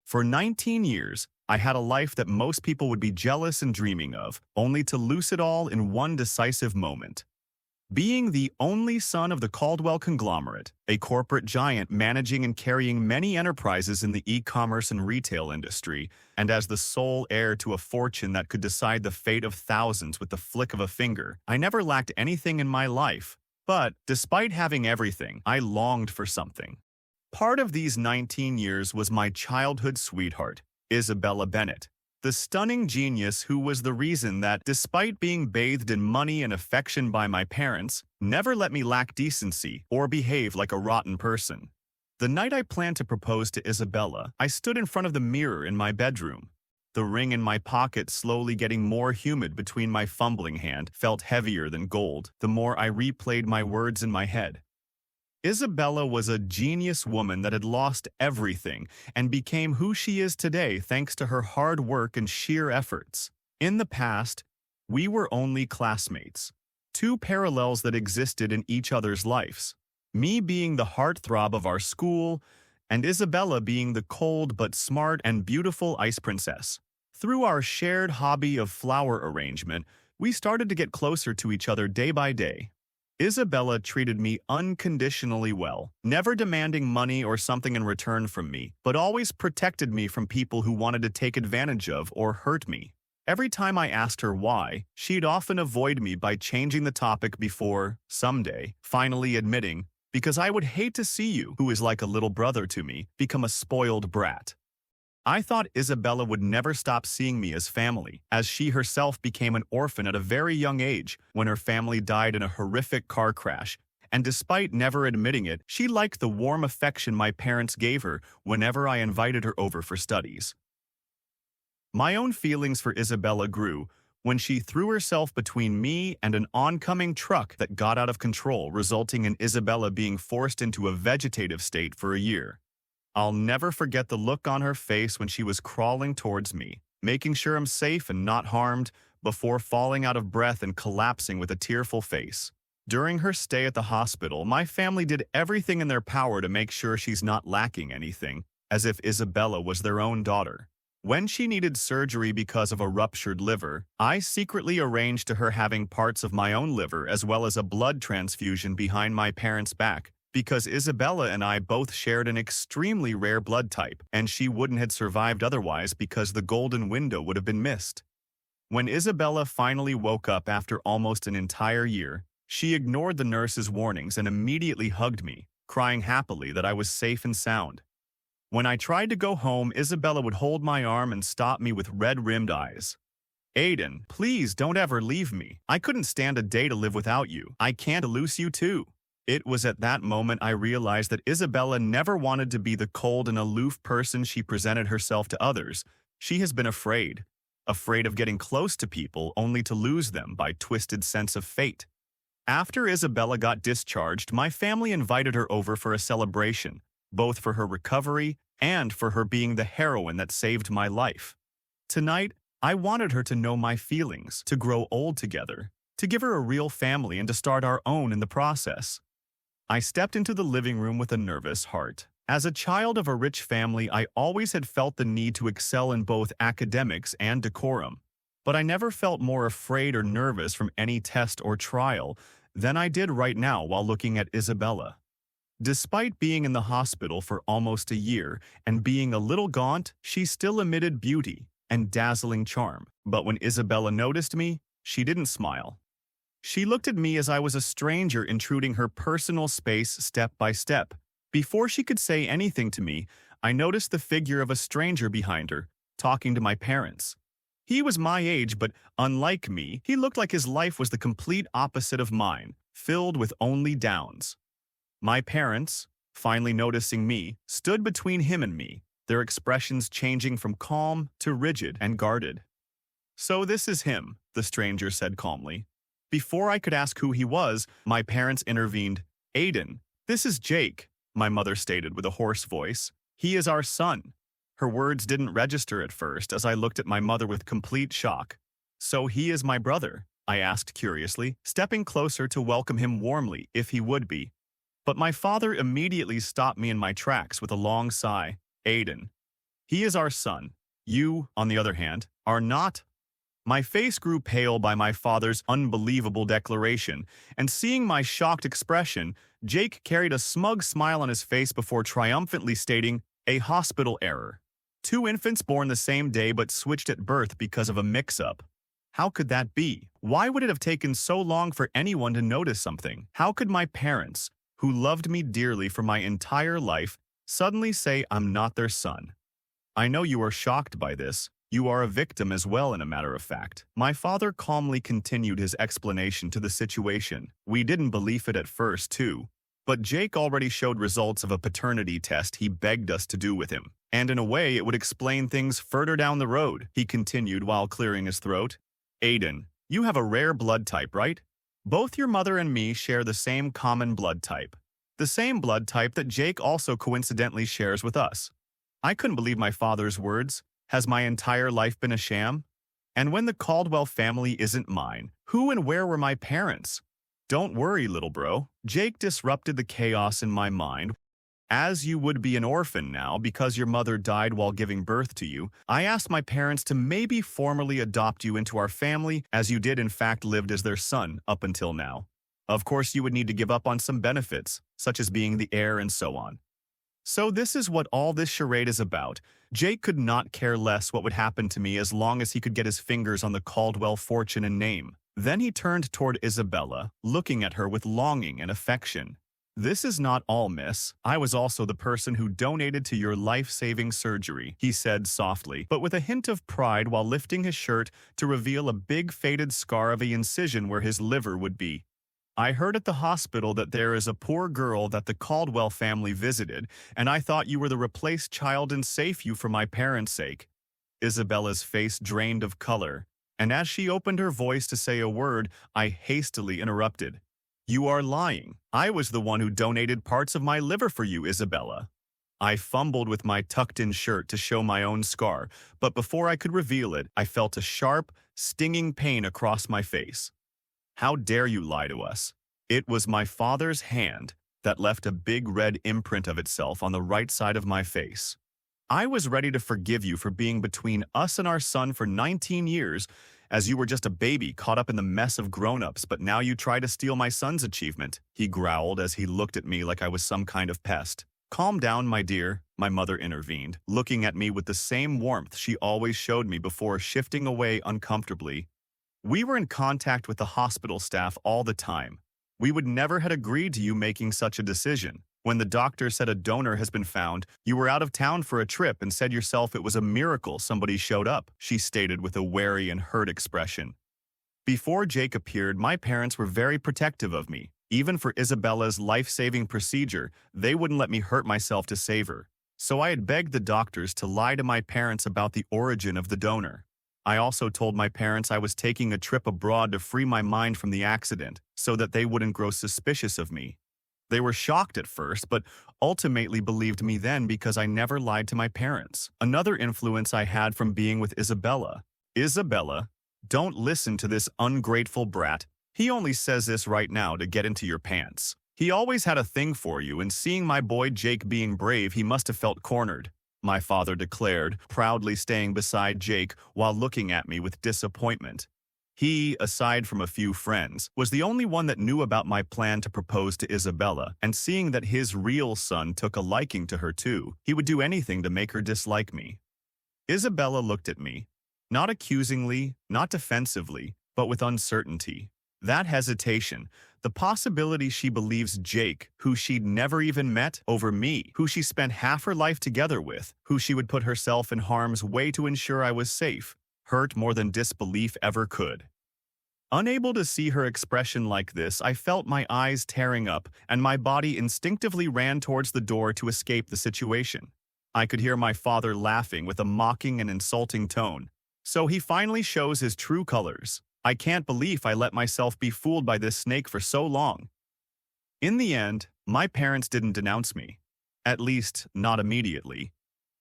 For 19 years, I had a life that most people would be jealous and dreaming of, only to lose it all in one decisive moment. Being the only son of the Caldwell conglomerate, a corporate giant managing and carrying many enterprises in the e-commerce and retail industry, and as the sole heir to a fortune that could decide the fate of thousands with the flick of a finger, I never lacked anything in my life. But, despite having everything, I longed for something. Part of these 19 years was my childhood sweetheart, Isabella Bennett, the stunning genius who was the reason that, despite being bathed in money and affection by my parents, never let me lack decency or behave like a rotten person. The night I planned to propose to Isabella, I stood in front of the mirror in my bedroom. The ring in my pocket, slowly getting more humid between my fumbling hand, felt heavier than gold the more I replayed my words in my head. Isabella was a genius woman that had lost everything and became who she is today thanks to her hard work and sheer efforts. In the past, we were only classmates, two parallels that existed in each other's lives. Me being the heartthrob of our school, and Isabella being the cold but smart and beautiful ice princess. Through our shared hobby of flower arrangement, we started to get closer to each other day by day. Isabella treated me unconditionally well, never demanding money or something in return from me, but always protected me from people who wanted to take advantage of or hurt me. Every time I asked her why, she'd often avoid me by changing the topic before, someday, finally admitting, "Because I would hate to see you, who is like a little brother to me, become a spoiled brat." I thought Isabella would never stop seeing me as family, as she herself became an orphan at a very young age when her family died in a horrific car crash, and despite never admitting it, she liked the warm affection my parents gave her whenever I invited her over for studies. My own feelings for Isabella grew when she threw herself between me and an oncoming truck that got out of control, resulting in Isabella being forced into a vegetative state for a year. I'll never forget the look on her face when she was crawling towards me, making sure I'm safe and not harmed, before falling out of breath and collapsing with a tearful face. During her stay at the hospital, my family did everything in their power to make sure she's not lacking anything, as if Isabella was their own daughter. When she needed surgery because of a ruptured liver, I secretly arranged to her having parts of my own liver as well as a blood transfusion behind my parents' back, because Isabella and I both shared an extremely rare blood type, and she wouldn't have survived otherwise because the golden window would have been missed. When Isabella finally woke up after almost an entire year, she ignored the nurse's warnings and immediately hugged me, crying happily that I was safe and sound. When I tried to go home, Isabella would hold my arm and stop me with red-rimmed eyes. "Aiden, please don't ever leave me. I couldn't stand a day to live without you. I can't lose you too." It was at that moment I realized that Isabella never wanted to be the cold and aloof person she presented herself to others. She has been afraid of getting close to people only to lose them by twisted sense of fate. After Isabella got discharged, my family invited her over for a celebration, both for her recovery and for her being the heroine that saved my life. Tonight, I wanted her to know my feelings, to grow old together, to give her a real family and to start our own in the process. I stepped into the living room with a nervous heart. As a child of a rich family, I always had felt the need to excel in both academics and decorum. But I never felt more afraid or nervous from any test or trial than I did right now while looking at Isabella. Despite being in the hospital for almost a year and being a little gaunt, she still emitted beauty and dazzling charm. But when Isabella noticed me, she didn't smile. She looked at me as I was a stranger intruding her personal space step by step. Before she could say anything to me, I noticed the figure of a stranger behind her, talking to my parents. He was my age, but unlike me, he looked like his life was the complete opposite of mine, filled with only downs. My parents, finally noticing me, stood between him and me, their expressions changing from calm to rigid and guarded. "So this is him," the stranger said calmly. Before I could ask who he was, my parents intervened. "Aiden, this is Jake," my mother stated with a hoarse voice. "He is our son." Her words didn't register at first as I looked at my mother with complete shock. "So he is my brother?" I asked curiously, stepping closer to welcome him warmly if he would be. But my father immediately stopped me in my tracks with a long sigh. "Aiden, He is our son. You, on the other hand, are not. My face grew pale by my father's unbelievable declaration, and seeing my shocked expression, Jake carried a smug smile on his face before triumphantly stating, "A hospital error. Two infants born the same day but switched at birth because of a mix-up. How could that be? Why would it have taken so long for anyone to notice something? How could my parents, who loved me dearly for my entire life, suddenly say I'm not their son? I know you are shocked by this. You are a victim as well, in a matter of fact." My father calmly continued his explanation to the situation. We didn't believe it at first, too. But Jake already showed results of a paternity test he begged us to do with him. And in a way, it would explain things further down the road, he continued while clearing his throat. Aiden, you have a rare blood type, right? Both your mother and me share the same common blood type. The same blood type that Jake also coincidentally shares with us. I couldn't believe my father's words. Has my entire life been a sham? And when the Caldwell family isn't mine, who and where were my parents? Don't worry, little bro. Jake disrupted the chaos in my mind. As you would be an orphan now because your mother died while giving birth to you, I asked my parents to maybe formally adopt you into our family, as you did in fact lived as their son up until now. Of course, you would need to give up on some benefits, such as being the heir and so on. So this is what all this charade is about. Jake could not care less what would happen to me as long as he could get his fingers on the Caldwell fortune and name. Then he turned toward Isabella, looking at her with longing and affection. "This is not all, miss. I was also the person who donated to your life-saving surgery," he said softly, but with a hint of pride while lifting his shirt to reveal a big faded scar of an incision where his liver would be. "I heard at the hospital that there is a poor girl that the Caldwell family visited, and I thought you were the replaced child and save you for my parents' sake." Isabella's face drained of color, and as she opened her voice to say a word, I hastily interrupted. "You are lying. I was the one who donated parts of my liver for you, Isabella." I fumbled with my tucked-in shirt to show my own scar, but before I could reveal it, I felt a sharp, stinging pain across my face. "How dare you lie to us?" It was my father's hand that left a big red imprint of itself on the right side of my face. "I was ready to forgive you for being between us and our son for 19 years, as you were just a baby caught up in the mess of grown-ups, but now you try to steal my son's achievement," he growled as he looked at me like I was some kind of pest. "Calm down, my dear," my mother intervened, looking at me with the same warmth she always showed me before shifting away uncomfortably. "We were in contact with the hospital staff all the time. We would never have agreed to you making such a decision. When the doctor said a donor has been found, you were out of town for a trip and said yourself it was a miracle somebody showed up," she stated with a wary and hurt expression. "Before Jake appeared, my parents were very protective of me. Even for Isabella's life-saving procedure, they wouldn't let me hurt myself to save her. So I had begged the doctors to lie to my parents about the origin of the donor. I also told my parents I was taking a trip abroad to free my mind from the accident, so that they wouldn't grow suspicious of me. They were shocked at first, but ultimately believed me then because I never lied to my parents. Another influence I had from being with Isabella. Isabella, don't listen to this ungrateful brat. He only says this right now to get into your pants. He always had a thing for you, and seeing my boy Jake being brave, he must have felt cornered," my father declared, proudly staying beside Jake while looking at me with disappointment. He, aside from a few friends, was the only one that knew about my plan to propose to Isabella, and seeing that his real son took a liking to her too, he would do anything to make her dislike me. Isabella looked at me, not accusingly, not defensively, but with uncertainty. That hesitation, the possibility she believes Jake, who she'd never even met, over me, who she spent half her life together with, who she would put herself in harm's way to ensure I was safe, hurt more than disbelief ever could. Unable to see her expression like this, I felt my eyes tearing up, and my body instinctively ran towards the door to escape the situation. I could hear my father laughing with a mocking and insulting tone. So he finally shows his true colors. I can't believe I let myself be fooled by this snake for so long. In the end, my parents didn't denounce me. At least, not immediately.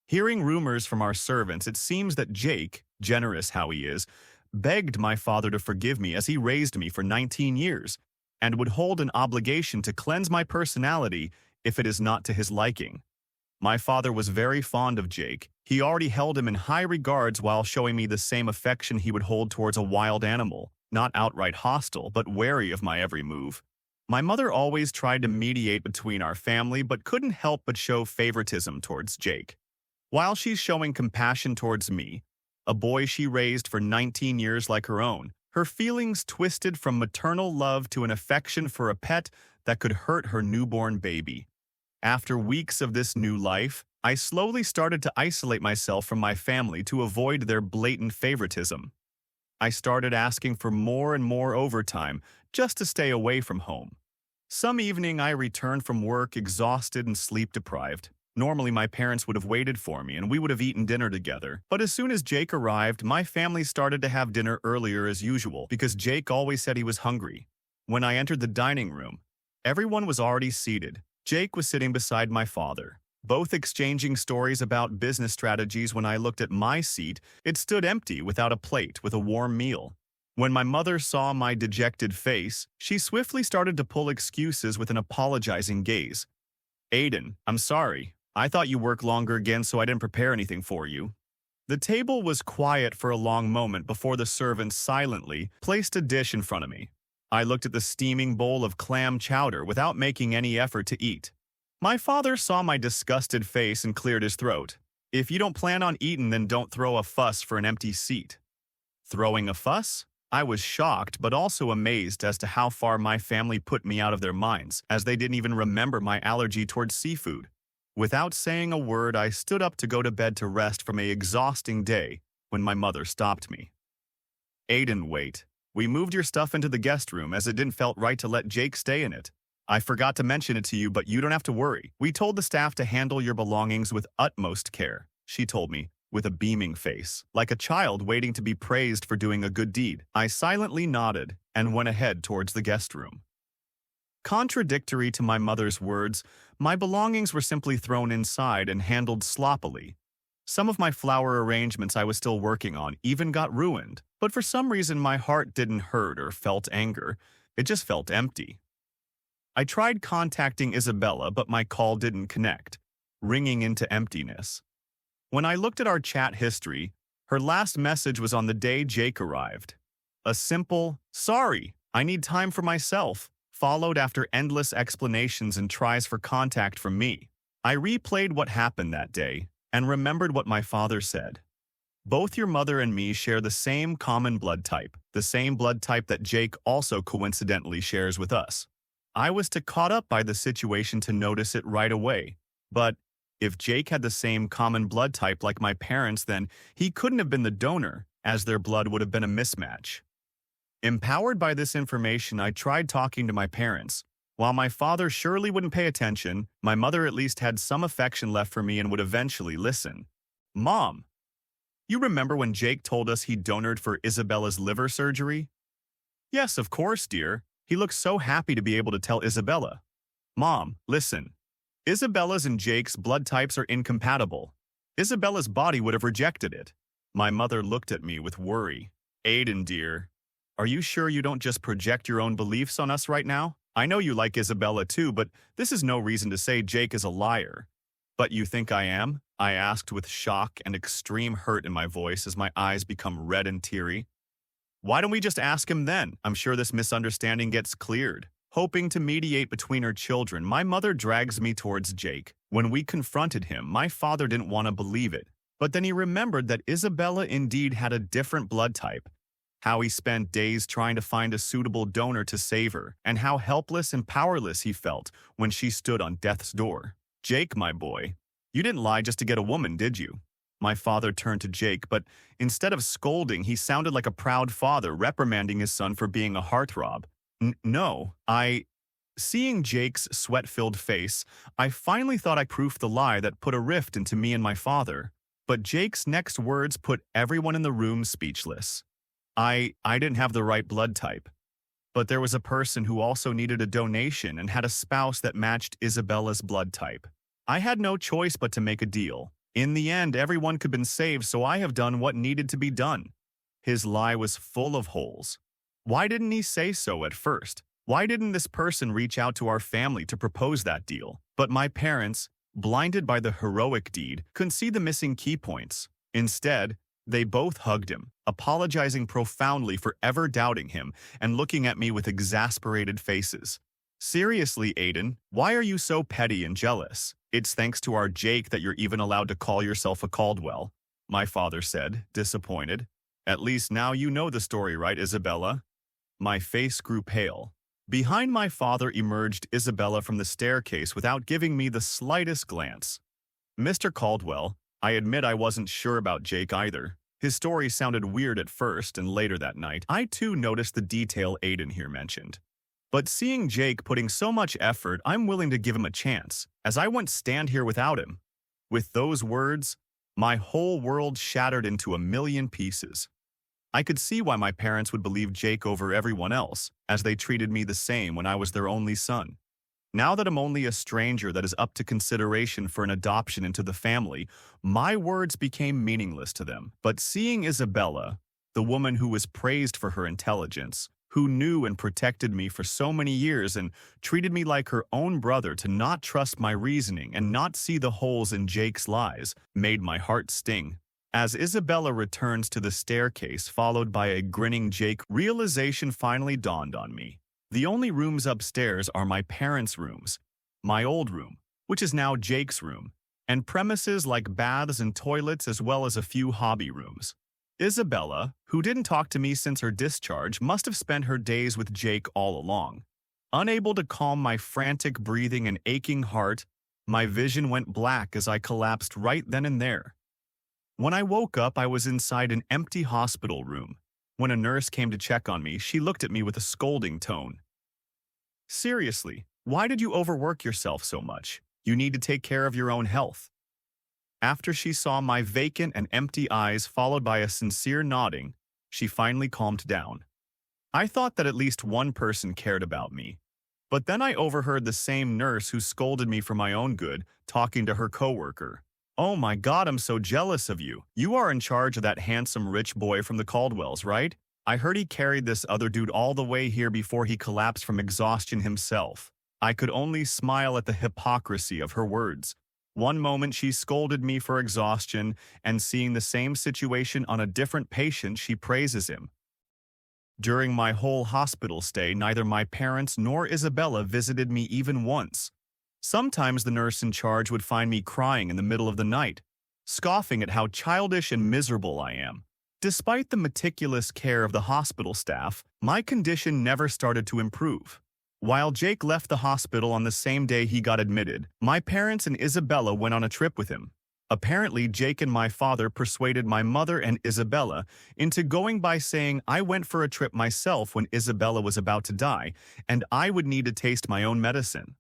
Hearing rumors from our servants, it seems that Jake, generous how he is, begged my father to forgive me as he raised me for 19 years, and would hold an obligation to cleanse my personality if it is not to his liking. My father was very fond of Jake, He already held him in high regards while showing me the same affection he would hold towards a wild animal, not outright hostile, but wary of my every move. My mother always tried to mediate between our family, but couldn't help but show favoritism towards Jake. While she's showing compassion towards me, a boy she raised for 19 years like her own, her feelings twisted from maternal love to an affection for a pet that could hurt her newborn baby. After weeks of this new life, I slowly started to isolate myself from my family to avoid their blatant favoritism. I started asking for more and more overtime just to stay away from home. Some evening I returned from work exhausted and sleep-deprived. Normally my parents would have waited for me and we would have eaten dinner together. But as soon as Jake arrived, my family started to have dinner earlier as usual because Jake always said he was hungry. When I entered the dining room, everyone was already seated. Jake was sitting beside my father, both exchanging stories about business strategies. When I looked at my seat, it stood empty without a plate with a warm meal. When my mother saw my dejected face, she swiftly started to pull excuses with an apologizing gaze. "Aiden, I'm sorry. I thought you worked longer again, so I didn't prepare anything for you." The table was quiet for a long moment before the servant silently placed a dish in front of me. I looked at the steaming bowl of clam chowder without making any effort to eat. My father saw my disgusted face and cleared his throat. "If you don't plan on eating, then don't throw a fuss for an empty seat." Throwing a fuss? I was shocked but also amazed as to how far my family put me out of their minds, as they didn't even remember my allergy towards seafood. Without saying a word, I stood up to go to bed to rest from an exhausting day when my mother stopped me. "Aiden, wait. We moved your stuff into the guest room as it didn't felt right to let Jake stay in it. I forgot to mention it to you, but you don't have to worry. We told the staff to handle your belongings with utmost care," she told me, with a beaming face, like a child waiting to be praised for doing a good deed. I silently nodded and went ahead towards the guest room. Contradictory to my mother's words, my belongings were simply thrown inside and handled sloppily. Some of my flower arrangements I was still working on even got ruined, but for some reason my heart didn't hurt or felt anger. It just felt empty. I tried contacting Isabella, but my call didn't connect, ringing into emptiness. When I looked at our chat history, her last message was on the day Jake arrived. A simple, "Sorry, I need time for myself," followed after endless explanations and tries for contact from me. I replayed what happened that day and remembered what my father said. "Both your mother and me share the same common blood type, the same blood type that Jake also coincidentally shares with us." I was too caught up by the situation to notice it right away. But if Jake had the same common blood type like my parents, then he couldn't have been the donor, as their blood would have been a mismatch. Empowered by this information, I tried talking to my parents. While my father surely wouldn't pay attention, my mother at least had some affection left for me and would eventually listen. "Mom, you remember when Jake told us he donored for Isabella's liver surgery?" "Yes, of course, dear. He looked so happy to be able to tell Isabella." "Mom, listen. Isabella's and Jake's blood types are incompatible. Isabella's body would have rejected it." My mother looked at me with worry. "Aiden, dear, are you sure you don't just project your own beliefs on us right now? I know you like Isabella too, but this is no reason to say Jake is a liar." "But you think I am?" I asked with shock and extreme hurt in my voice as my eyes become red and teary. "Why don't we just ask him then? I'm sure this misunderstanding gets cleared." Hoping to mediate between her children, my mother drags me towards Jake. When we confronted him, my father didn't want to believe it. But then he remembered that Isabella indeed had a different blood type, how he spent days trying to find a suitable donor to save her, and how helpless and powerless he felt when she stood on death's door. "Jake, my boy, you didn't lie just to get a woman, did you?" My father turned to Jake, but instead of scolding, he sounded like a proud father reprimanding his son for being a heartthrob. No, Seeing Jake's sweat-filled face, I finally thought I proofed the lie that put a rift into me and my father. But Jake's next words put everyone in the room speechless. I didn't have the right blood type. But there was a person who also needed a donation and had a spouse that matched Isabella's blood type. I had no choice but to make a deal. In the end, everyone could have been saved, so I have done what needed to be done. His lie was full of holes. Why didn't he say so at first? Why didn't this person reach out to our family to propose that deal? But my parents, blinded by the heroic deed, couldn't see the missing key points. Instead, they both hugged him, apologizing profoundly for ever doubting him and looking at me with exasperated faces. Seriously, Aiden, why are you so petty and jealous? It's thanks to our Jake that you're even allowed to call yourself a Caldwell, my father said, disappointed. At least now you know the story, right, Isabella? My face grew pale. Behind my father emerged Isabella from the staircase without giving me the slightest glance. Mr. Caldwell, I admit I wasn't sure about Jake either. His story sounded weird at first, and later that night, I too noticed the detail Aiden here mentioned. But seeing Jake putting so much effort, I'm willing to give him a chance, as I won't stand here without him. With those words, my whole world shattered into a million pieces. I could see why my parents would believe Jake over everyone else, as they treated me the same when I was their only son. Now that I'm only a stranger that is up to consideration for an adoption into the family, my words became meaningless to them. But seeing Isabella, the woman who was praised for her intelligence, who knew and protected me for so many years and treated me like her own brother to not trust my reasoning and not see the holes in Jake's lies, made my heart sting. As Isabella returns to the staircase followed by a grinning Jake, realization finally dawned on me. The only rooms upstairs are my parents' rooms, my old room, which is now Jake's room, and premises like baths and toilets as well as a few hobby rooms. Isabella, who didn't talk to me since her discharge, must have spent her days with Jake all along. Unable to calm my frantic breathing and aching heart, my vision went black as I collapsed right then and there. When I woke up, I was inside an empty hospital room. When a nurse came to check on me, she looked at me with a scolding tone. Seriously, why did you overwork yourself so much? You need to take care of your own health. After she saw my vacant and empty eyes followed by a sincere nodding, she finally calmed down. I thought that at least one person cared about me. But then I overheard the same nurse who scolded me for my own good talking to her coworker. Oh my God, I'm so jealous of you. You are in charge of that handsome rich boy from the Caldwells, right? I heard he carried this other dude all the way here before he collapsed from exhaustion himself. I could only smile at the hypocrisy of her words. One moment she scolded me for exhaustion, and seeing the same situation on a different patient, she praises him. During my whole hospital stay, neither my parents nor Isabella visited me even once. Sometimes the nurse in charge would find me crying in the middle of the night, scoffing at how childish and miserable I am. Despite the meticulous care of the hospital staff, my condition never started to improve. While Jake left the hospital on the same day he got admitted, my parents and Isabella went on a trip with him. Apparently, Jake and my father persuaded my mother and Isabella into going by saying I went for a trip myself when Isabella was about to die, and I would need to taste my own medicine.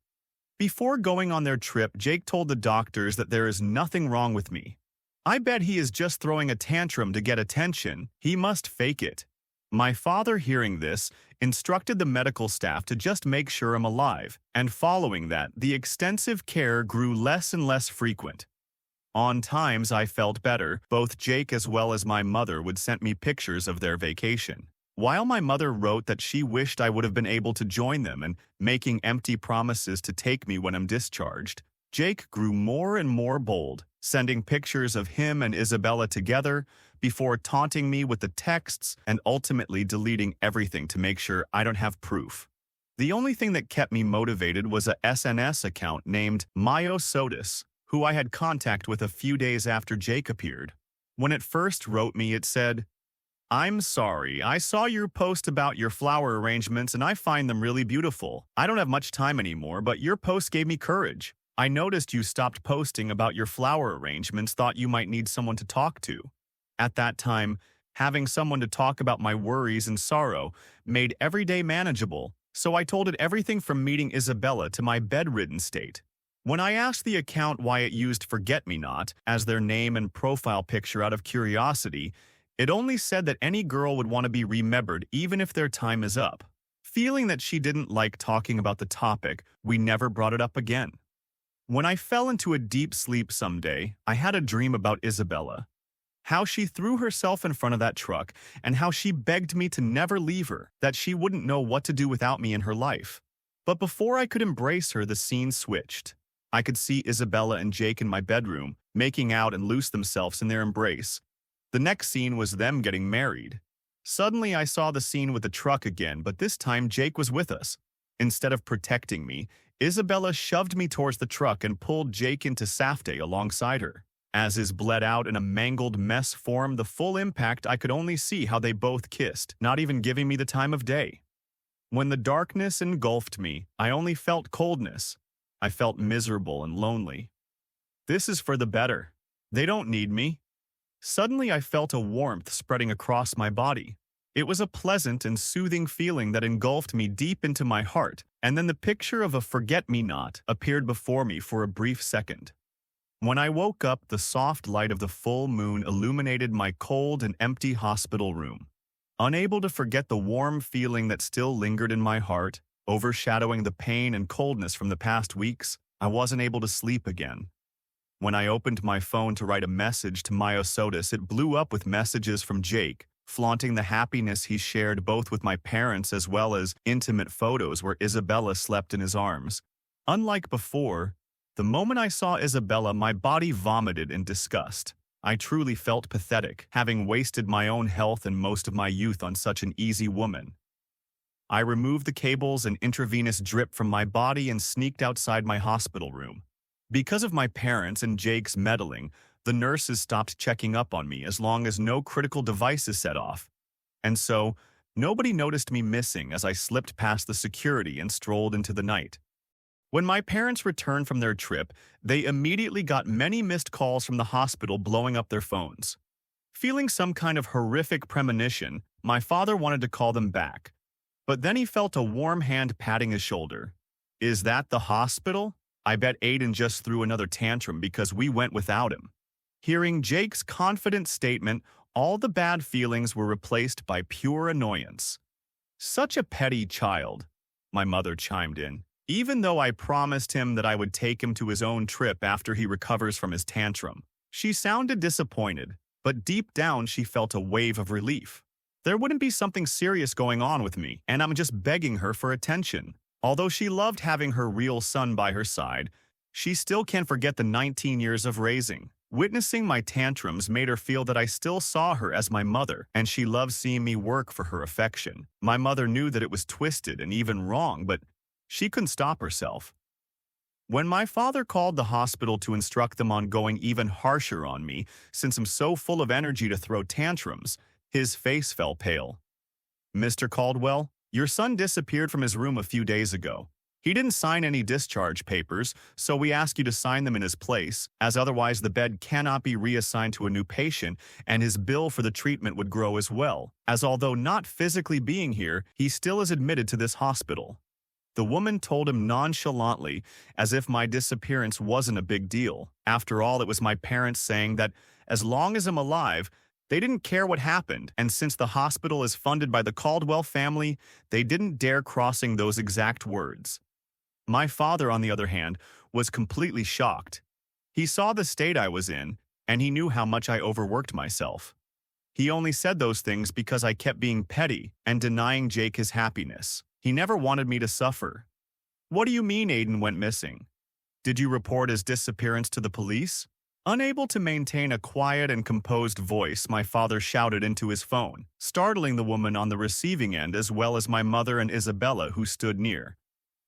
Before going on their trip, Jake told the doctors that there is nothing wrong with me. I bet he is just throwing a tantrum to get attention. He must fake it. My father, hearing this, instructed the medical staff to just make sure I'm alive, and following that, the extensive care grew less and less frequent. On times I felt better, both Jake as well as my mother would send me pictures of their vacation. While my mother wrote that she wished I would have been able to join them and making empty promises to take me when I'm discharged, Jake grew more and more bold, sending pictures of him and Isabella together before taunting me with the texts and ultimately deleting everything to make sure I don't have proof. The only thing that kept me motivated was a SNS account named Mayo Sotis, who I had contact with a few days after Jake appeared. When it first wrote me, it said, "I'm sorry, I saw your post about your flower arrangements and I find them really beautiful. I don't have much time anymore, but your post gave me courage. I noticed you stopped posting about your flower arrangements, thought you might need someone to talk to." At that time, having someone to talk about my worries and sorrow made every day manageable, so I told it everything from meeting Isabella to my bedridden state. When I asked the account why it used Forget-Me-Not as their name and profile picture out of curiosity, it only said that any girl would want to be remembered even if their time is up. Feeling that she didn't like talking about the topic, we never brought it up again. When I fell into a deep sleep someday, I had a dream about Isabella. How she threw herself in front of that truck and how she begged me to never leave her, that she wouldn't know what to do without me in her life. But before I could embrace her, the scene switched. I could see Isabella and Jake in my bedroom, making out and loose themselves in their embrace. The next scene was them getting married. Suddenly, I saw the scene with the truck again, but this time Jake was with us. Instead of protecting me, Isabella shoved me towards the truck and pulled Jake into safety alongside her. As his bled out in a mangled mess formed the full impact, I could only see how they both kissed, not even giving me the time of day. When the darkness engulfed me, I only felt coldness. I felt miserable and lonely. This is for the better. They don't need me. Suddenly I felt a warmth spreading across my body. It was a pleasant and soothing feeling that engulfed me deep into my heart, and then the picture of a forget-me-not appeared before me for a brief second. When I woke up, the soft light of the full moon illuminated my cold and empty hospital room. Unable to forget the warm feeling that still lingered in my heart, overshadowing the pain and coldness from the past weeks, I wasn't able to sleep again. When I opened my phone to write a message to Myosotis, it blew up with messages from Jake, flaunting the happiness he shared both with my parents as well as intimate photos where Isabella slept in his arms. Unlike before, the moment I saw Isabella, my body vomited in disgust. I truly felt pathetic, having wasted my own health and most of my youth on such an easy woman. I removed the cables and intravenous drip from my body and sneaked outside my hospital room. Because of my parents and Jake's meddling, the nurses stopped checking up on me as long as no critical devices set off. And so, nobody noticed me missing as I slipped past the security and strolled into the night. When my parents returned from their trip, they immediately got many missed calls from the hospital blowing up their phones. Feeling some kind of horrific premonition, my father wanted to call them back. But then he felt a warm hand patting his shoulder. "Is that the hospital? I bet Aiden just threw another tantrum because we went without him." Hearing Jake's confident statement, all the bad feelings were replaced by pure annoyance. "Such a petty child," my mother chimed in. "Even though I promised him that I would take him to his own trip after he recovers from his tantrum." She sounded disappointed, but deep down she felt a wave of relief. There wouldn't be something serious going on with me, and I'm just begging her for attention. Although she loved having her real son by her side, she still can't forget the 19 years of raising. Witnessing my tantrums made her feel that I still saw her as my mother, and she loved seeing me work for her affection. My mother knew that it was twisted and even wrong, but she couldn't stop herself. When my father called the hospital to instruct them on going even harsher on me, since I'm so full of energy to throw tantrums, his face fell pale. "Mr. Caldwell, your son disappeared from his room a few days ago. He didn't sign any discharge papers, so we ask you to sign them in his place, as otherwise the bed cannot be reassigned to a new patient, and his bill for the treatment would grow as well, as although not physically being here, he still is admitted to this hospital." The woman told him nonchalantly, as if my disappearance wasn't a big deal. After all, it was my parents saying that, as long as I'm alive, they didn't care what happened, and since the hospital is funded by the Caldwell family, they didn't dare crossing those exact words. My father, on the other hand, was completely shocked. He saw the state I was in, and he knew how much I overworked myself. He only said those things because I kept being petty and denying Jake his happiness. He never wanted me to suffer. "What do you mean Aiden went missing? Did you report his disappearance to the police?" Unable to maintain a quiet and composed voice, my father shouted into his phone, startling the woman on the receiving end as well as my mother and Isabella, who stood near.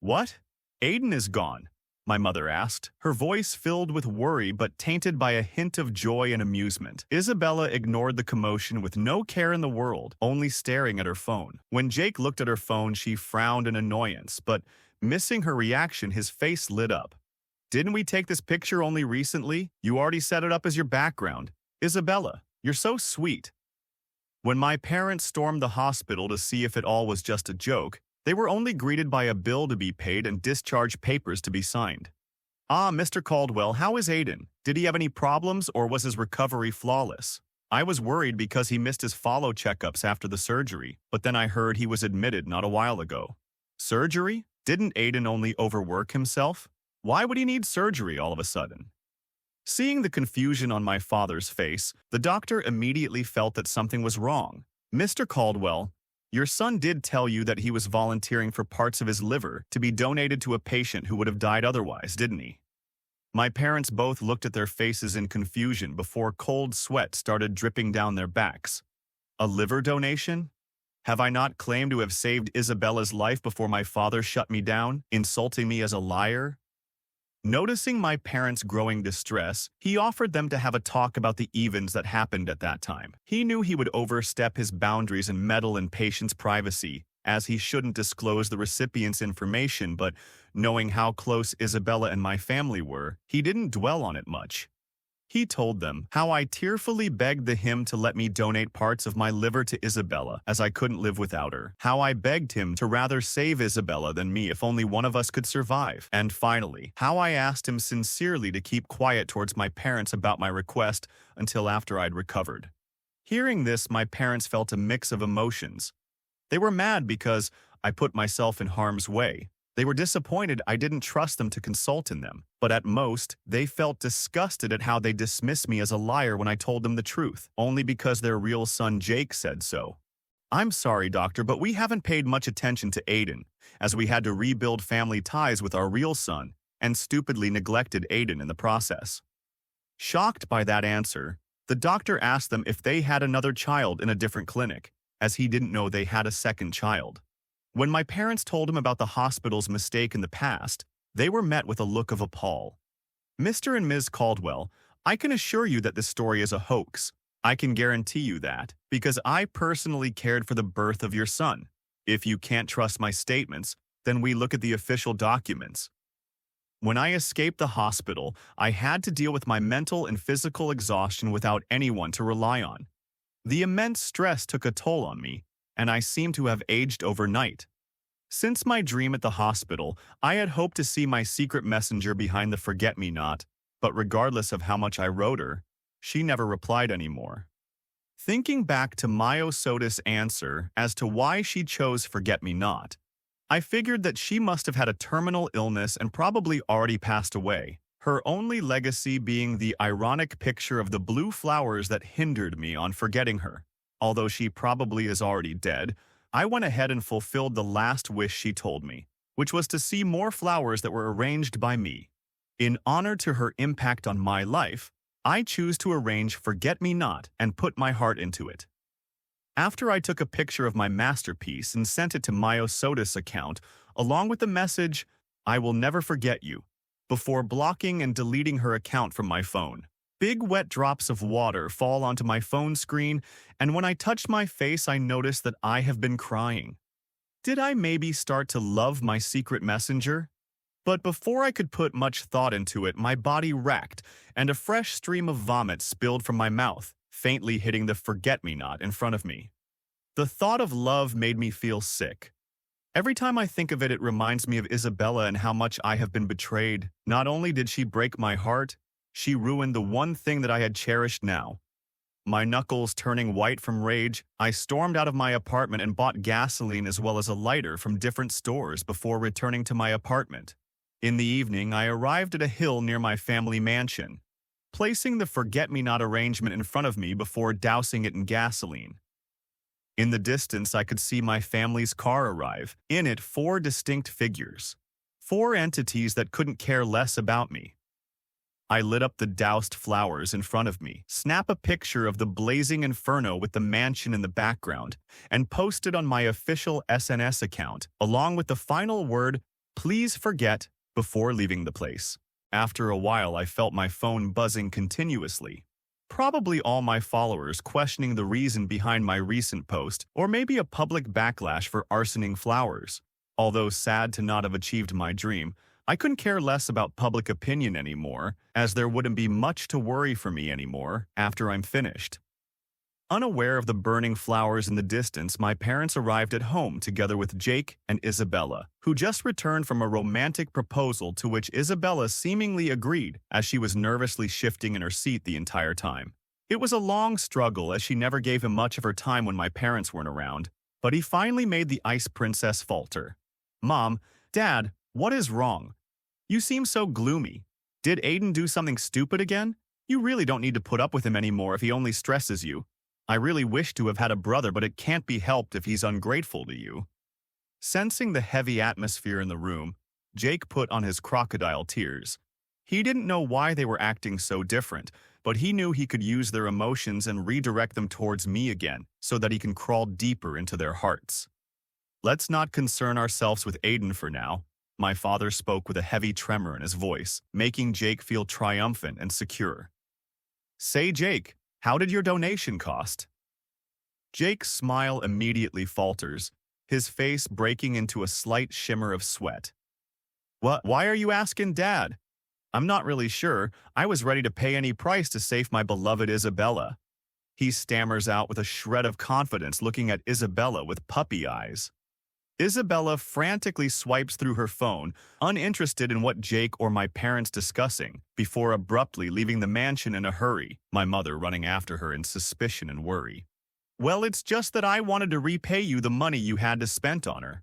"What? Aiden is gone?" my mother asked, her voice filled with worry but tainted by a hint of joy and amusement. Isabella ignored the commotion with no care in the world, only staring at her phone. When Jake looked at her phone, she frowned in annoyance, but missing her reaction, his face lit up. "Didn't we take this picture only recently? You already set it up as your background. Isabella, you're so sweet." When my parents stormed the hospital to see if it all was just a joke, they were only greeted by a bill to be paid and discharge papers to be signed. "Ah, Mr. Caldwell, how is Aiden? Did he have any problems or was his recovery flawless? I was worried because he missed his follow checkups after the surgery, but then I heard he was admitted not a while ago." "Surgery? Didn't Aiden only overwork himself? Why would he need surgery all of a sudden?" Seeing the confusion on my father's face, the doctor immediately felt that something was wrong. "Mr. Caldwell, your son did tell you that he was volunteering for parts of his liver to be donated to a patient who would have died otherwise, didn't he?" My parents both looked at their faces in confusion before cold sweat started dripping down their backs. A liver donation? Have I not claimed to have saved Isabella's life before my father shut me down, insulting me as a liar? Noticing my parents' growing distress, he offered them to have a talk about the events that happened at that time. He knew he would overstep his boundaries and meddle in patients' privacy, as he shouldn't disclose the recipient's information, but knowing how close Isabella and my family were, he didn't dwell on it much. He told them how I tearfully begged him to let me donate parts of my liver to Isabella, as I couldn't live without her. How I begged him to rather save Isabella than me if only one of us could survive. And finally, how I asked him sincerely to keep quiet towards my parents about my request until after I'd recovered. Hearing this, my parents felt a mix of emotions. They were mad because I put myself in harm's way. They were disappointed I didn't trust them to consult in them, but at most, they felt disgusted at how they dismissed me as a liar when I told them the truth, only because their real son Jake said so. I'm sorry, doctor, but we haven't paid much attention to Aiden, as we had to rebuild family ties with our real son, and stupidly neglected Aiden in the process. Shocked by that answer, the doctor asked them if they had another child in a different clinic, as he didn't know they had a second child. When my parents told him about the hospital's mistake in the past, they were met with a look of appall. Mr. and Ms. Caldwell, I can assure you that this story is a hoax. I can guarantee you that, because I personally cared for the birth of your son. If you can't trust my statements, then we look at the official documents. When I escaped the hospital, I had to deal with my mental and physical exhaustion without anyone to rely on. The immense stress took a toll on me, and I seem to have aged overnight. Since my dream at the hospital, I had hoped to see my secret messenger behind the forget-me-not, but regardless of how much I wrote her, she never replied anymore. Thinking back to Mayo Soda's answer as to why she chose forget-me-not, I figured that she must have had a terminal illness and probably already passed away, her only legacy being the ironic picture of the blue flowers that hindered me on forgetting her. Although she probably is already dead, I went ahead and fulfilled the last wish she told me, which was to see more flowers that were arranged by me. In honor to her impact on my life, I choose to arrange Forget-Me-Not and put my heart into it. After I took a picture of my masterpiece and sent it to Mayo Soda's account, along with the message, "I will never forget you," before blocking and deleting her account from my phone. Big wet drops of water fall onto my phone screen, and when I touch my face, I notice that I have been crying. Did I maybe start to love my secret messenger? But before I could put much thought into it, my body racked, and a fresh stream of vomit spilled from my mouth, faintly hitting the forget-me-not in front of me. The thought of love made me feel sick. Every time I think of it, it reminds me of Isabella and how much I have been betrayed. Not only did she break my heart, she ruined the one thing that I had cherished now. My knuckles turning white from rage, I stormed out of my apartment and bought gasoline as well as a lighter from different stores before returning to my apartment. In the evening, I arrived at a hill near my family mansion, placing the forget-me-not arrangement in front of me before dousing it in gasoline. In the distance, I could see my family's car arrive, in it 4 distinct figures, 4 entities that couldn't care less about me. I lit up the doused flowers in front of me, snap a picture of the blazing inferno with the mansion in the background, and posted on my official SNS account, along with the final word, "Please forget," before leaving the place. After a while, I felt my phone buzzing continuously. Probably all my followers questioning the reason behind my recent post, or maybe a public backlash for arsoning flowers. Although sad to not have achieved my dream, I couldn't care less about public opinion anymore, as there wouldn't be much to worry for me anymore after I'm finished. Unaware of the burning flowers in the distance, my parents arrived at home together with Jake and Isabella, who just returned from a romantic proposal to which Isabella seemingly agreed, as she was nervously shifting in her seat the entire time. It was a long struggle, as she never gave him much of her time when my parents weren't around, but he finally made the ice princess falter. "Mom, Dad, what is wrong? You seem so gloomy. Did Aiden do something stupid again? You really don't need to put up with him anymore if he only stresses you. I really wish to have had a brother, but it can't be helped if he's ungrateful to you." Sensing the heavy atmosphere in the room, Jake put on his crocodile tears. He didn't know why they were acting so different, but he knew he could use their emotions and redirect them towards me again so that he can crawl deeper into their hearts. Let's not concern ourselves with Aiden for now. My father spoke with a heavy tremor in his voice, making Jake feel triumphant and secure. Say, Jake, how did your donation cost? Jake's smile immediately falters, his face breaking into a slight shimmer of sweat. What? Why are you asking, Dad? I'm not really sure. I was ready to pay any price to save my beloved Isabella. He stammers out with a shred of confidence, looking at Isabella with puppy eyes. Isabella frantically swipes through her phone, uninterested in what Jake or my parents discussing, before abruptly leaving the mansion in a hurry, my mother running after her in suspicion and worry. Well, it's just that I wanted to repay you the money you had to spend on her.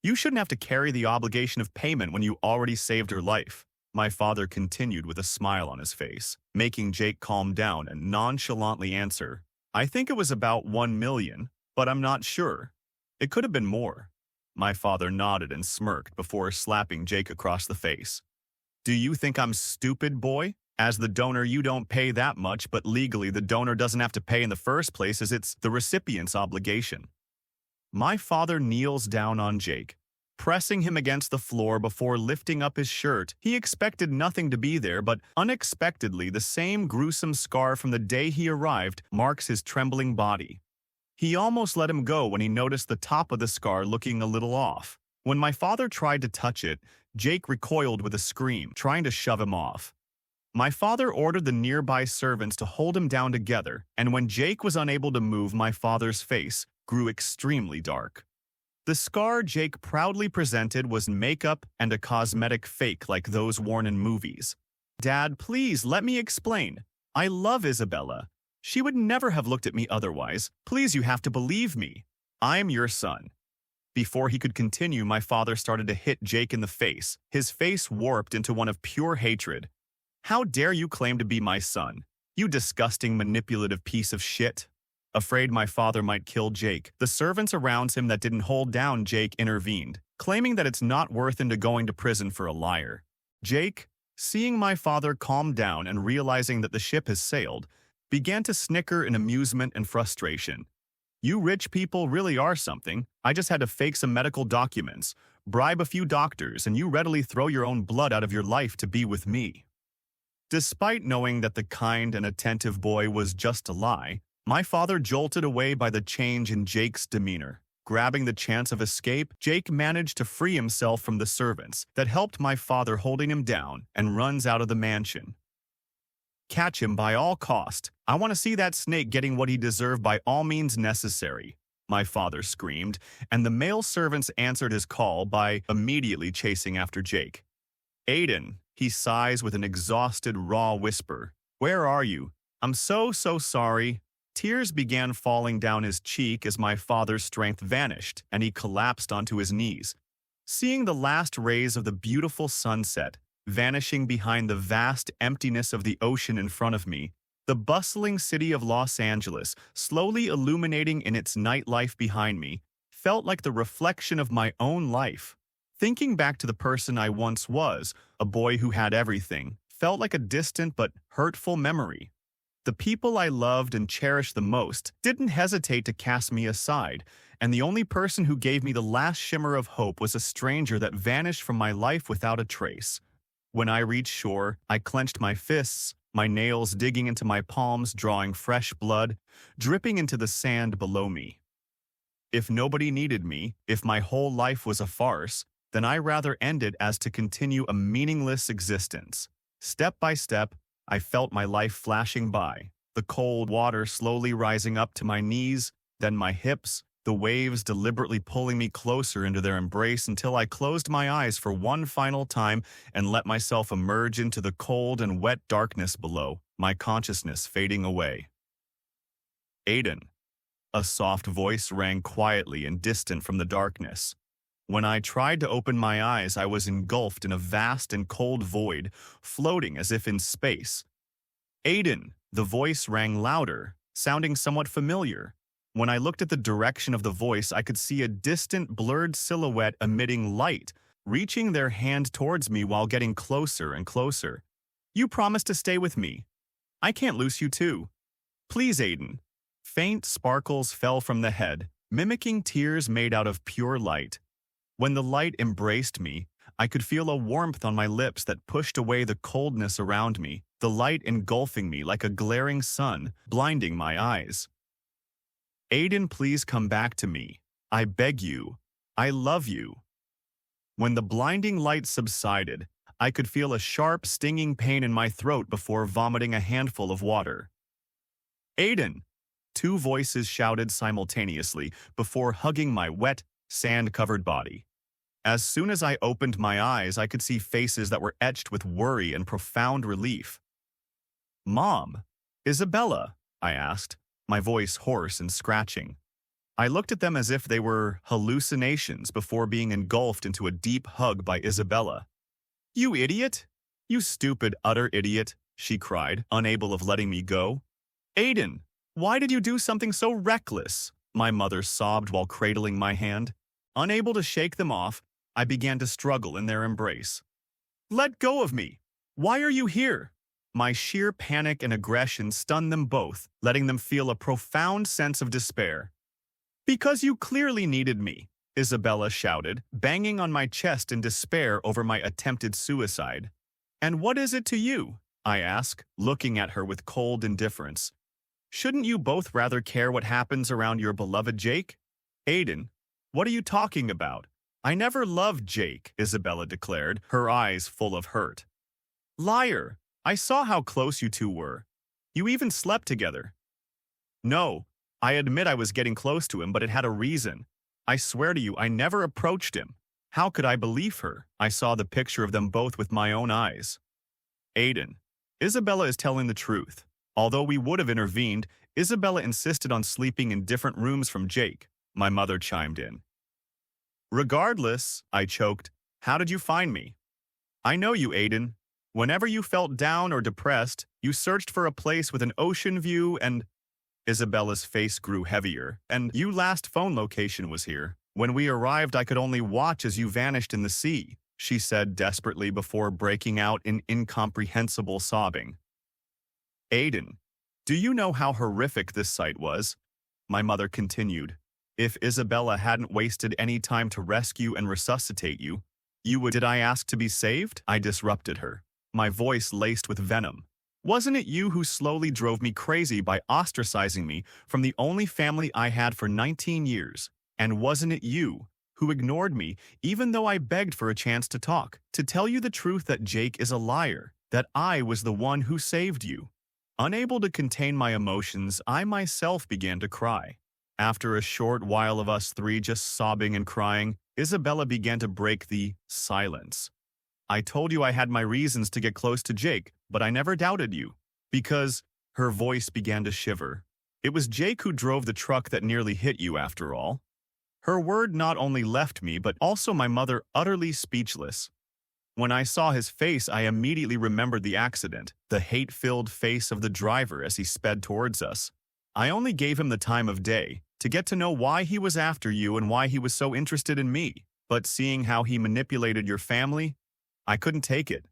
You shouldn't have to carry the obligation of payment when you already saved her life. My father continued with a smile on his face, making Jake calm down and nonchalantly answer, I think it was about 1 million, but I'm not sure. It could have been more. My father nodded and smirked before slapping Jake across the face. Do you think I'm stupid, boy? As the donor, you don't pay that much, but legally the donor doesn't have to pay in the first place as it's the recipient's obligation. My father kneels down on Jake, pressing him against the floor before lifting up his shirt. He expected nothing to be there, but unexpectedly the same gruesome scar from the day he arrived marks his trembling body. He almost let him go when he noticed the top of the scar looking a little off. When my father tried to touch it, Jake recoiled with a scream, trying to shove him off. My father ordered the nearby servants to hold him down together, and when Jake was unable to move, my father's face grew extremely dark. The scar Jake proudly presented was makeup and a cosmetic fake like those worn in movies. Dad, please let me explain. I love Isabella. She would never have looked at me otherwise. Please, you have to believe me. I'm your son. Before he could continue, my father started to hit Jake in the face, his face warped into one of pure hatred. How dare you claim to be my son? You disgusting, manipulative piece of shit. Afraid my father might kill Jake, the servants around him that didn't hold down Jake intervened, claiming that it's not worth into going to prison for a liar. Jake, seeing my father calm down and realizing that the ship has sailed, began to snicker in amusement and frustration. You rich people really are something. I just had to fake some medical documents, bribe a few doctors, and you readily throw your own blood out of your life to be with me. Despite knowing that the kind and attentive boy was just a lie, my father jolted away by the change in Jake's demeanor. Grabbing the chance of escape, Jake managed to free himself from the servants that helped my father holding him down and runs out of the mansion. Catch him by all cost. I want to see that snake getting what he deserved by all means necessary, my father screamed, and the male servants answered his call by immediately chasing after Jake. Aiden, he sighs with an exhausted, raw whisper. Where are you? I'm so sorry. Tears began falling down his cheek as my father's strength vanished, and he collapsed onto his knees. Seeing the last rays of the beautiful sunset vanishing behind the vast emptiness of the ocean in front of me, the bustling city of Los Angeles, slowly illuminating in its nightlife behind me, felt like the reflection of my own life. Thinking back to the person I once was, a boy who had everything, felt like a distant but hurtful memory. The people I loved and cherished the most didn't hesitate to cast me aside, and the only person who gave me the last shimmer of hope was a stranger that vanished from my life without a trace. When I reached shore, I clenched my fists, my nails digging into my palms, drawing fresh blood, dripping into the sand below me. If nobody needed me, if my whole life was a farce, then I rather end it as to continue a meaningless existence. Step by step, I felt my life flashing by, the cold water slowly rising up to my knees, then my hips, the waves deliberately pulling me closer into their embrace until I closed my eyes for one final time and let myself emerge into the cold and wet darkness below, my consciousness fading away. Aiden. A soft voice rang quietly and distant from the darkness. When I tried to open my eyes, I was engulfed in a vast and cold void, floating as if in space. Aiden. The voice rang louder, sounding somewhat familiar. When I looked at the direction of the voice, I could see a distant, blurred silhouette emitting light, reaching their hand towards me while getting closer and closer. You promised to stay with me. I can't lose you too. Please, Aiden. Faint sparkles fell from the head, mimicking tears made out of pure light. When the light embraced me, I could feel a warmth on my lips that pushed away the coldness around me, the light engulfing me like a glaring sun, blinding my eyes. Aiden, please come back to me. I beg you. I love you. When the blinding light subsided, I could feel a sharp, stinging pain in my throat before vomiting a handful of water. Aiden! Two voices shouted simultaneously before hugging my wet, sand-covered body. As soon as I opened my eyes, I could see faces that were etched with worry and profound relief. Mom, Isabella, I asked, my voice hoarse and scratching. I looked at them as if they were hallucinations before being engulfed into a deep hug by Isabella. You idiot! You stupid, utter idiot, she cried, unable of letting me go. Aiden, why did you do something so reckless? My mother sobbed while cradling my hand. Unable to shake them off, I began to struggle in their embrace. Let go of me! Why are you here? My sheer panic and aggression stunned them both, letting them feel a profound sense of despair. Because you clearly needed me, Isabella shouted, banging on my chest in despair over my attempted suicide. And what is it to you? I asked, looking at her with cold indifference. Shouldn't you both rather care what happens around your beloved Jake? Aiden, what are you talking about? I never loved Jake, Isabella declared, her eyes full of hurt. Liar! I saw how close you two were. You even slept together. No, I admit I was getting close to him, but it had a reason. I swear to you, I never approached him. How could I believe her? I saw the picture of them both with my own eyes. Aiden, Isabella is telling the truth. Although we would have intervened, Isabella insisted on sleeping in different rooms from Jake. My mother chimed in. Regardless, I choked, how did you find me? I know you, Aiden. Whenever you felt down or depressed, you searched for a place with an ocean view and… Isabella's face grew heavier, and your last phone location was here. When we arrived, I could only watch as you vanished in the sea, she said desperately before breaking out in incomprehensible sobbing. Aiden, do you know how horrific this sight was? My mother continued. If Isabella hadn't wasted any time to rescue and resuscitate you, you would… Did I ask to be saved? I disrupted her, my voice laced with venom. Wasn't it you who slowly drove me crazy by ostracizing me from the only family I had for 19 years? And wasn't it you who ignored me even though I begged for a chance to talk, to tell you the truth that Jake is a liar, that I was the one who saved you? Unable to contain my emotions, I myself began to cry. After a short while of us three just sobbing and crying, Isabella began to break the silence. I told you I had my reasons to get close to Jake, but I never doubted you. Because… Her voice began to shiver. It was Jake who drove the truck that nearly hit you after all. Her word not only left me, but also my mother utterly speechless. When I saw his face, I immediately remembered the accident, the hate-filled face of the driver as he sped towards us. I only gave him the time of day, to get to know why he was after you and why he was so interested in me. But seeing how he manipulated your family, I couldn't take it.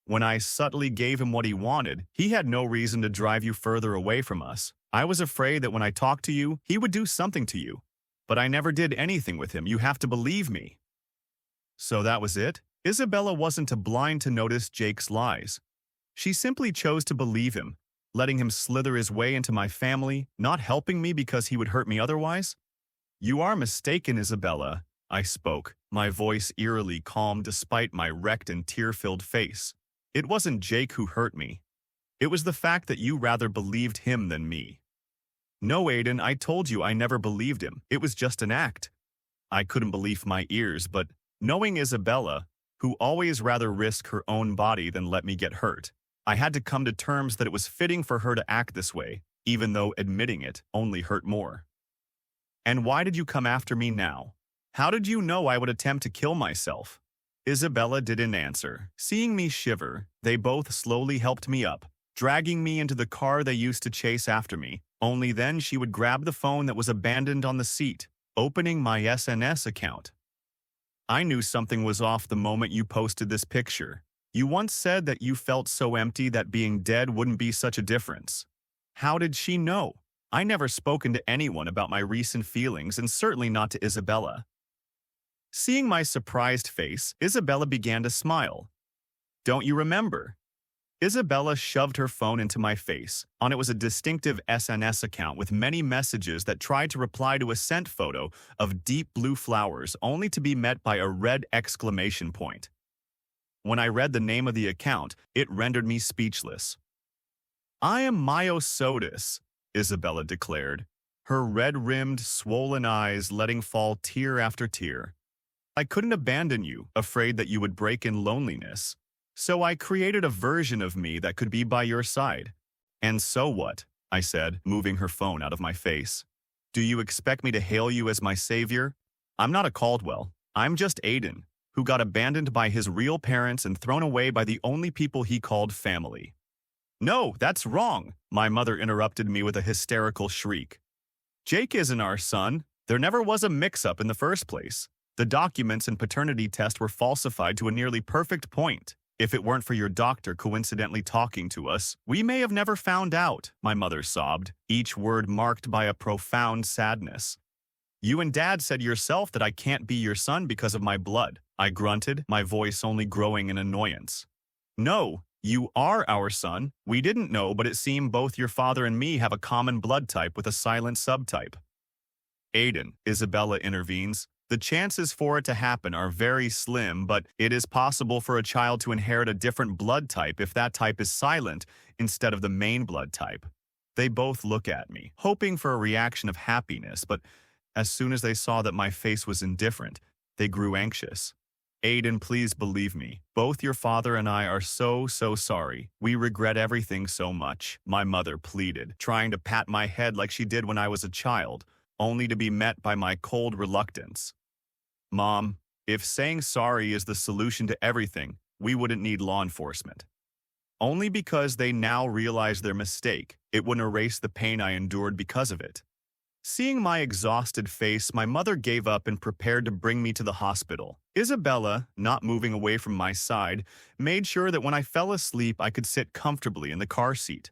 When I subtly gave him what he wanted, he had no reason to drive you further away from us. I was afraid that when I talked to you, he would do something to you. But I never did anything with him, you have to believe me. So that was it? Isabella wasn't too blind to notice Jake's lies. She simply chose to believe him, letting him slither his way into my family, not helping me because he would hurt me otherwise? You are mistaken, Isabella, I spoke, my voice eerily calm despite my wrecked and tear-filled face. It wasn't Jake who hurt me. It was the fact that you rather believed him than me. No, Aiden, I told you I never believed him. It was just an act. I couldn't believe my ears, but knowing Isabella, who always rather risk her own body than let me get hurt, I had to come to terms that it was fitting for her to act this way, even though admitting it only hurt more. And why did you come after me now? How did you know I would attempt to kill myself? Isabella didn't answer. Seeing me shiver, they both slowly helped me up, dragging me into the car they used to chase after me. Only then she would grab the phone that was abandoned on the seat, opening my SNS account. I knew something was off the moment you posted this picture. You once said that you felt so empty that being dead wouldn't be such a difference. How did she know? I never spoken to anyone about my recent feelings, and certainly not to Isabella. Seeing my surprised face, Isabella began to smile. Don't you remember? Isabella shoved her phone into my face. On it was a distinctive SNS account with many messages that tried to reply to a sent photo of deep blue flowers only to be met by a red exclamation point. When I read the name of the account, it rendered me speechless. I am Myosotis, Isabella declared, her red-rimmed, swollen eyes letting fall tear after tear. I couldn't abandon you, afraid that you would break in loneliness. So I created a version of me that could be by your side. And so what? I said, moving her phone out of my face. Do you expect me to hail you as my savior? I'm not a Caldwell. I'm just Aiden, who got abandoned by his real parents and thrown away by the only people he called family. No, that's wrong, my mother interrupted me with a hysterical shriek. Jake isn't our son. There never was a mix-up in the first place. The documents and paternity test were falsified to a nearly perfect point. If it weren't for your doctor coincidentally talking to us, we may have never found out, my mother sobbed, each word marked by a profound sadness. You and Dad said yourself that I can't be your son because of my blood, I grunted, my voice only growing in annoyance. No, you are our son. We didn't know, but it seemed both your father and me have a common blood type with a silent subtype. Aiden, Isabella intervenes. The chances for it to happen are very slim, but it is possible for a child to inherit a different blood type if that type is silent instead of the main blood type. They both look at me, hoping for a reaction of happiness, but as soon as they saw that my face was indifferent, they grew anxious. Aiden, please believe me. Both your father and I are so sorry. We regret everything so much, my mother pleaded, trying to pat my head like she did when I was a child, only to be met by my cold reluctance. Mom, if saying sorry is the solution to everything, we wouldn't need law enforcement. Only because they now realize their mistake, it wouldn't erase the pain I endured because of it. Seeing my exhausted face, my mother gave up and prepared to bring me to the hospital. Isabella, not moving away from my side, made sure that when I fell asleep I could sit comfortably in the car seat.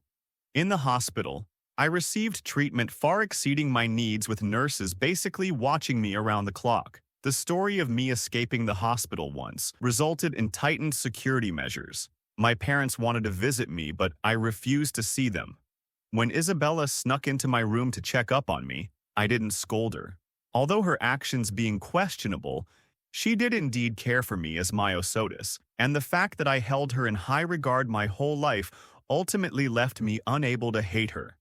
In the hospital, I received treatment far exceeding my needs, with nurses basically watching me around the clock. The story of me escaping the hospital once resulted in tightened security measures. My parents wanted to visit me, but I refused to see them. When Isabella snuck into my room to check up on me, I didn't scold her. Although her actions being questionable, she did indeed care for me as Myosotis, and the fact that I held her in high regard my whole life ultimately left me unable to hate her.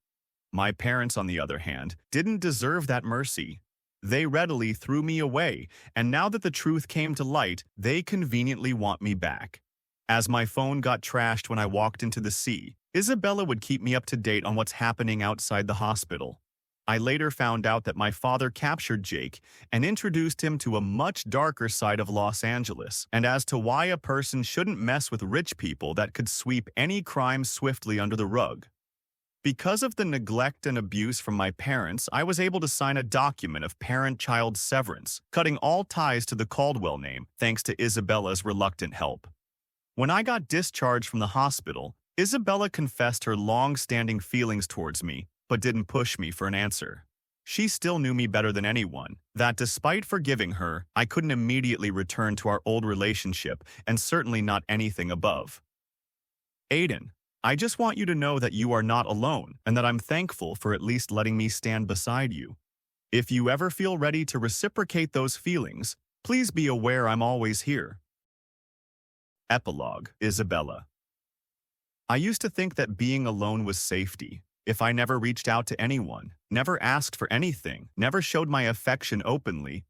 My parents, on the other hand, didn't deserve that mercy. They readily threw me away, and now that the truth came to light, they conveniently want me back. As my phone got trashed when I walked into the sea, Isabella would keep me up to date on what's happening outside the hospital. I later found out that my father captured Jake and introduced him to a much darker side of Los Angeles, and as to why a person shouldn't mess with rich people that could sweep any crime swiftly under the rug. Because of the neglect and abuse from my parents, I was able to sign a document of parent-child severance, cutting all ties to the Caldwell name thanks to Isabella's reluctant help. When I got discharged from the hospital, Isabella confessed her long-standing feelings towards me, but didn't push me for an answer. She still knew me better than anyone, that despite forgiving her, I couldn't immediately return to our old relationship, and certainly not anything above. Aiden, I just want you to know that you are not alone, and that I'm thankful for at least letting me stand beside you. If you ever feel ready to reciprocate those feelings, please be aware I'm always here. Epilogue, Isabella. I used to think that being alone was safety. If I never reached out to anyone, never asked for anything, never showed my affection openly,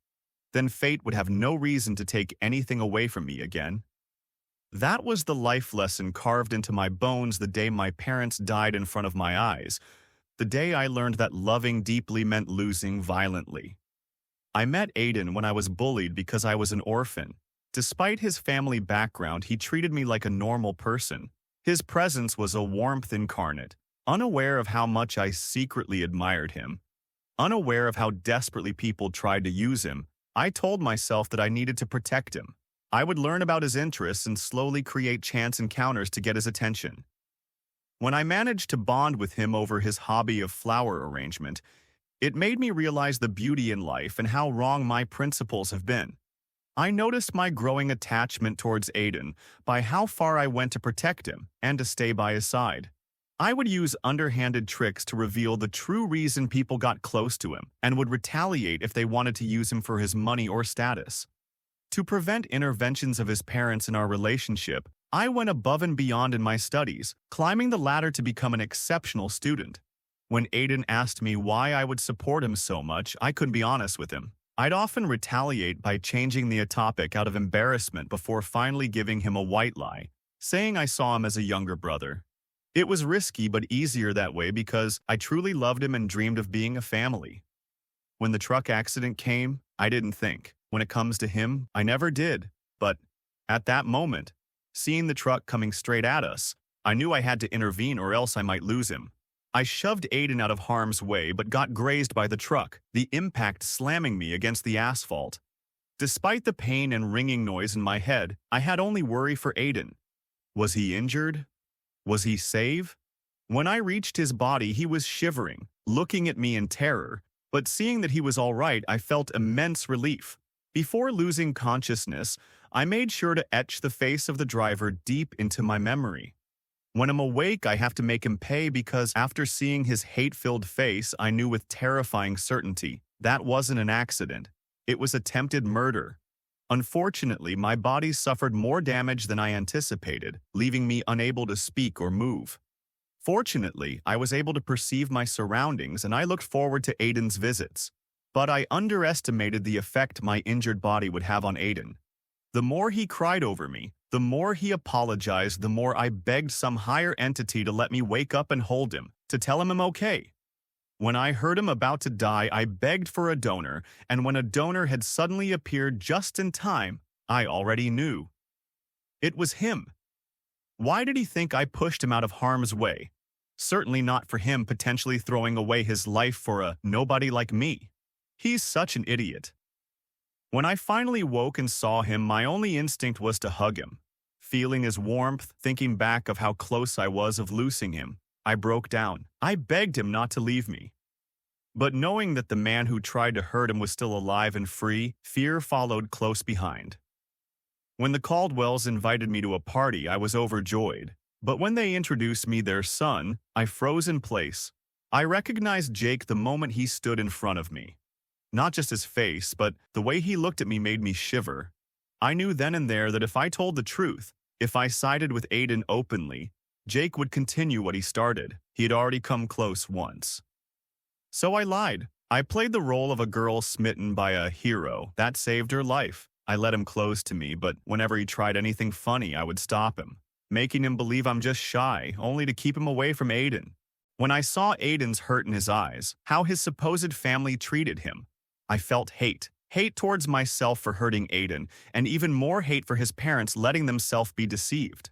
then fate would have no reason to take anything away from me again. That was the life lesson carved into my bones the day my parents died in front of my eyes, the day I learned that loving deeply meant losing violently. I met Aiden when I was bullied because I was an orphan. Despite his family background, he treated me like a normal person. His presence was a warmth incarnate, unaware of how much I secretly admired him. Unaware of how desperately people tried to use him, I told myself that I needed to protect him. I would learn about his interests and slowly create chance encounters to get his attention. When I managed to bond with him over his hobby of flower arrangement, it made me realize the beauty in life and how wrong my principles have been. I noticed my growing attachment towards Aiden by how far I went to protect him and to stay by his side. I would use underhanded tricks to reveal the true reason people got close to him and would retaliate if they wanted to use him for his money or status. To prevent interventions of his parents in our relationship, I went above and beyond in my studies, climbing the ladder to become an exceptional student. When Aiden asked me why I would support him so much, I couldn't be honest with him. I'd often retaliate by changing the topic out of embarrassment before finally giving him a white lie, saying I saw him as a younger brother. It was risky but easier that way because I truly loved him and dreamed of being a family. When the truck accident came, I didn't think. When it comes to him, I never did. But at that moment, seeing the truck coming straight at us, I knew I had to intervene or else I might lose him. I shoved Aiden out of harm's way but got grazed by the truck, the impact slamming me against the asphalt. Despite the pain and ringing noise in my head, I had only worry for Aiden. Was he injured? Was he safe? When I reached his body, he was shivering, looking at me in terror, but seeing that he was all right, I felt immense relief. Before losing consciousness, I made sure to etch the face of the driver deep into my memory. When I'm awake, I have to make him pay because after seeing his hate-filled face, I knew with terrifying certainty that wasn't an accident. It was attempted murder. Unfortunately, my body suffered more damage than I anticipated, leaving me unable to speak or move. Fortunately, I was able to perceive my surroundings and I looked forward to Aiden's visits. But I underestimated the effect my injured body would have on Aiden. The more he cried over me, the more he apologized, the more I begged some higher entity to let me wake up and hold him, to tell him I'm okay. When I heard him about to die, I begged for a donor, and when a donor had suddenly appeared just in time, I already knew. It was him. Why did he think I pushed him out of harm's way? Certainly not for him potentially throwing away his life for a nobody like me. He's such an idiot. When I finally woke and saw him, my only instinct was to hug him. Feeling his warmth, thinking back of how close I was of losing him, I broke down. I begged him not to leave me. But knowing that the man who tried to hurt him was still alive and free, fear followed close behind. When the Caldwells invited me to a party, I was overjoyed. But when they introduced me their son, I froze in place. I recognized Jake the moment he stood in front of me. Not just his face, but the way he looked at me made me shiver. I knew then and there that if I told the truth, if I sided with Aiden openly, Jake would continue what he started. He had already come close once. So I lied. I played the role of a girl smitten by a hero. That saved her life. I let him close to me, but whenever he tried anything funny, I would stop him, making him believe I'm just shy, only to keep him away from Aiden. When I saw Aiden's hurt in his eyes, how his supposed family treated him, I felt hate. Hate towards myself for hurting Aiden, and even more hate for his parents letting themselves be deceived.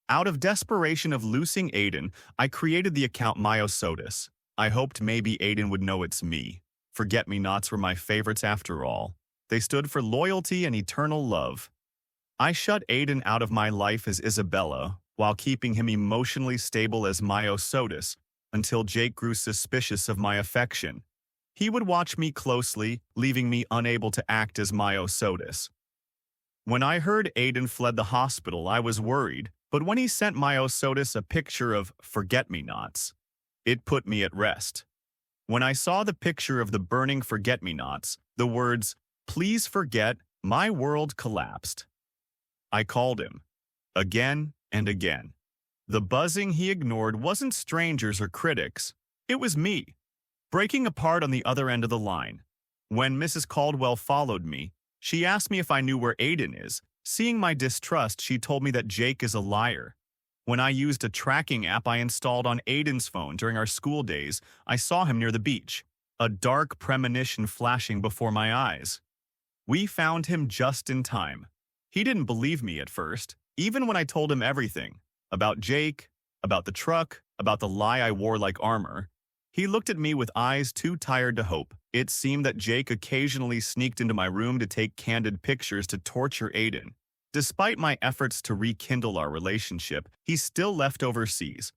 Out of desperation of losing Aiden, I created the account Myosotis. I hoped maybe Aiden would know it's me. Forget-me-nots were my favorites after all. They stood for loyalty and eternal love. I shut Aiden out of my life as Isabella, while keeping him emotionally stable as Myosotis, until Jake grew suspicious of my affection. He would watch me closely, leaving me unable to act as Myosotis. When I heard Aiden fled the hospital, I was worried, but when he sent Myosotis a picture of forget-me-nots, it put me at rest. When I saw the picture of the burning forget-me-nots, the words, "Please forget," my world collapsed. I called him, again and again. The buzzing he ignored wasn't strangers or critics, it was me, breaking apart on the other end of the line. When Mrs. Caldwell followed me, she asked me if I knew where Aiden is. Seeing my distrust, she told me that Jake is a liar. When I used a tracking app I installed on Aiden's phone during our school days, I saw him near the beach, a dark premonition flashing before my eyes. We found him just in time. He didn't believe me at first, even when I told him everything. About Jake, about the truck, about the lie I wore like armor. He looked at me with eyes too tired to hope. It seemed that Jake occasionally sneaked into my room to take candid pictures to torture Aiden. Despite my efforts to rekindle our relationship, he still left overseas.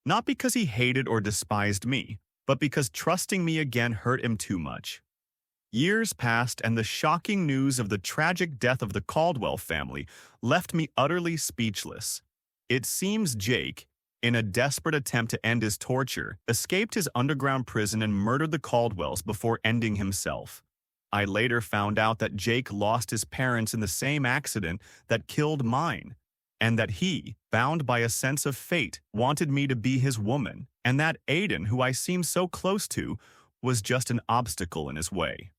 Not because he hated or despised me, but because trusting me again hurt him too much. Years passed, and the shocking news of the tragic death of the Caldwell family left me utterly speechless. It seems Jake, in a desperate attempt to end his torture, escaped his underground prison and murdered the Caldwells before ending himself. I later found out that Jake lost his parents in the same accident that killed mine, and that he, bound by a sense of fate, wanted me to be his woman, and that Aiden, who I seemed so close to, was just an obstacle in his way.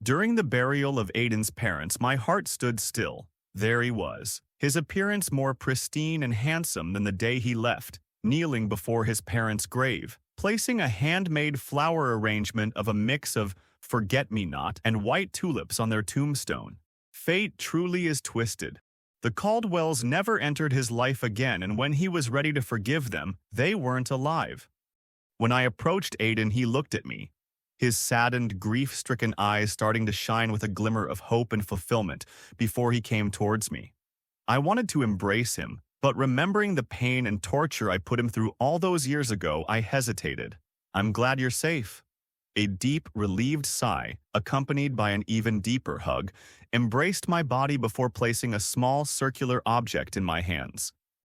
During the burial of Aiden's parents, my heart stood still. There he was, his appearance more pristine and handsome than the day he left, kneeling before his parents' grave, placing a handmade flower arrangement of a mix of forget-me-not and white tulips on their tombstone. Fate truly is twisted. The Caldwells never entered his life again, and when he was ready to forgive them, they weren't alive. When I approached Aiden, he looked at me, his saddened, grief-stricken eyes starting to shine with a glimmer of hope and fulfillment before he came towards me. I wanted to embrace him, but remembering the pain and torture I put him through all those years ago, I hesitated. "I'm glad you're safe." A deep, relieved sigh, accompanied by an even deeper hug, embraced my body before placing a small circular object in my hands.